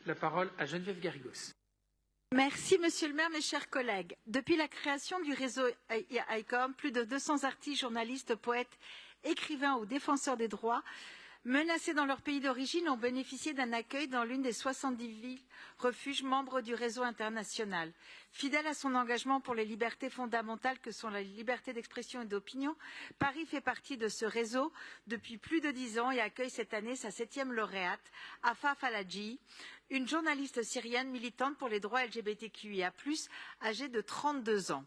La parole à Geneviève Garrigos. Merci, Monsieur le maire, mes chers collègues. Depuis la création du réseau ICOM, plus de 200 artistes, journalistes, poètes, écrivains ou défenseurs des droits menacés dans leur pays d'origine ont bénéficié d'un accueil dans l'une des 70 villes refuges membres du réseau international. Fidèle à son engagement pour les libertés fondamentales que sont la liberté d'expression et d'opinion, Paris fait partie de ce réseau depuis plus de 10 ans et accueille cette année sa 7e lauréate, Afaf Al-Haji, une journaliste syrienne militante pour les droits LGBTQIA+, âgée de 32 ans.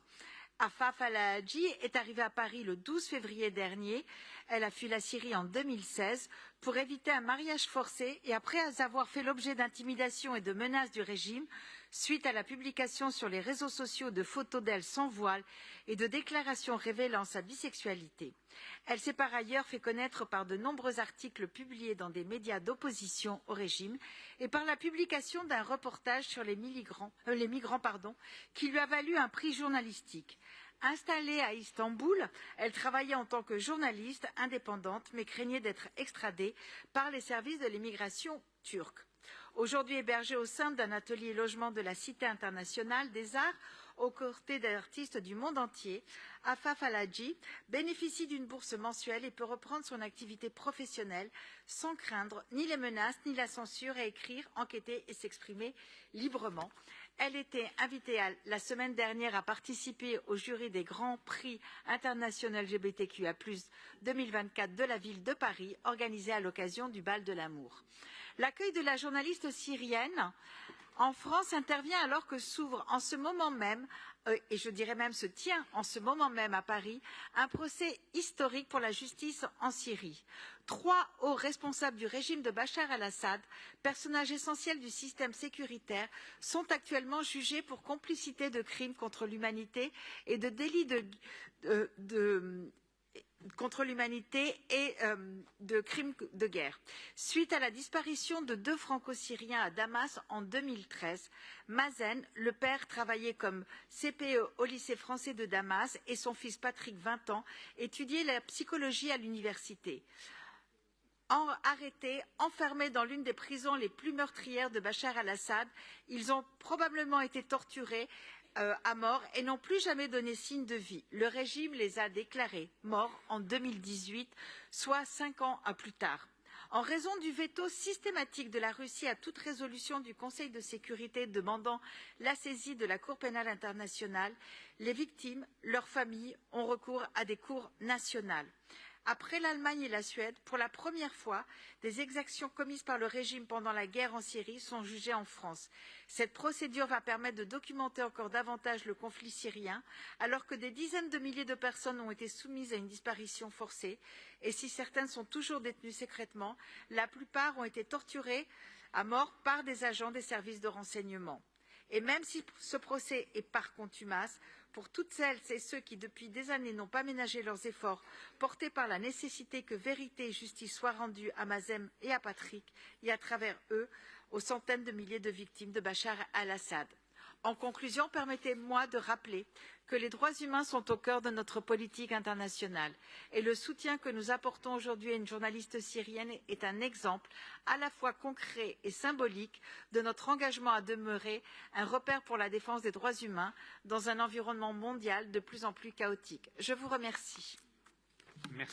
Afaf Al-Haji est arrivée à Paris le 12 février dernier. Elle a fui la Syrie en 2016 pour éviter un mariage forcé et après avoir fait l'objet d'intimidations et de menaces du régime, suite à la publication sur les réseaux sociaux de photos d'elle sans voile et de déclarations révélant sa bisexualité. Elle s'est par ailleurs fait connaître par de nombreux articles publiés dans des médias d'opposition au régime et par la publication d'un reportage sur les migrants, qui lui a valu un prix journalistique. Installée à Istanbul, elle travaillait en tant que journaliste indépendante mais craignait d'être extradée par les services de l'immigration turcs. Aujourd'hui hébergée au sein d'un atelier logement de la Cité internationale des arts, aux côtés d'artistes du monde entier, Afaf Al-Haji bénéficie d'une bourse mensuelle et peut reprendre son activité professionnelle sans craindre ni les menaces ni la censure et écrire, enquêter et s'exprimer librement. Elle était invitée la semaine dernière à participer au jury des Grands Prix internationaux LGBTQIA+, 2024 de la ville de Paris, organisé à l'occasion du Bal de l'amour. L'accueil de la journaliste syrienne en France intervient alors que s'ouvre en ce moment même, et je dirais même se tient en ce moment même à Paris, un procès historique pour la justice en Syrie. 3 hauts responsables du régime de Bachar al-Assad, personnages essentiels du système sécuritaire, sont actuellement jugés pour complicité de crimes contre l'humanité et de délits contre l'humanité et de crimes de guerre. Suite à la disparition de 2 franco-syriens à Damas en 2013, Mazen, le père, travaillait comme CPE au lycée français de Damas et son fils Patrick, 20 ans, étudiait la psychologie à l'université. Arrêtés, enfermés dans l'une des prisons les plus meurtrières de Bachar al-Assad, ils ont probablement été torturés à mort et n'ont plus jamais donné signe de vie. Le régime les a déclarés morts en 2018, soit 5 ans plus tard. En raison du veto systématique de la Russie à toute résolution du Conseil de sécurité demandant la saisie de la Cour pénale internationale, les victimes, leurs familles ont recours à des cours nationales. Après l'Allemagne et la Suède, pour la première fois, des exactions commises par le régime pendant la guerre en Syrie sont jugées en France. Cette procédure va permettre de documenter encore davantage le conflit syrien, alors que des dizaines de milliers de personnes ont été soumises à une disparition forcée, et si certaines sont toujours détenues secrètement, la plupart ont été torturées à mort par des agents des services de renseignement. Et même si ce procès est par contumace, pour toutes celles et ceux qui, depuis des années, n'ont pas ménagé leurs efforts, portés par la nécessité que vérité et justice soient rendues à Mazem et à Patrick, et à travers eux, aux centaines de milliers de victimes de Bachar al-Assad. En conclusion, permettez-moi de rappeler que les droits humains sont au cœur de notre politique internationale et le soutien que nous apportons aujourd'hui à une journaliste syrienne est un exemple à la fois concret et symbolique de notre engagement à demeurer un repère pour la défense des droits humains dans un environnement mondial de plus en plus chaotique. Je vous remercie. Merci.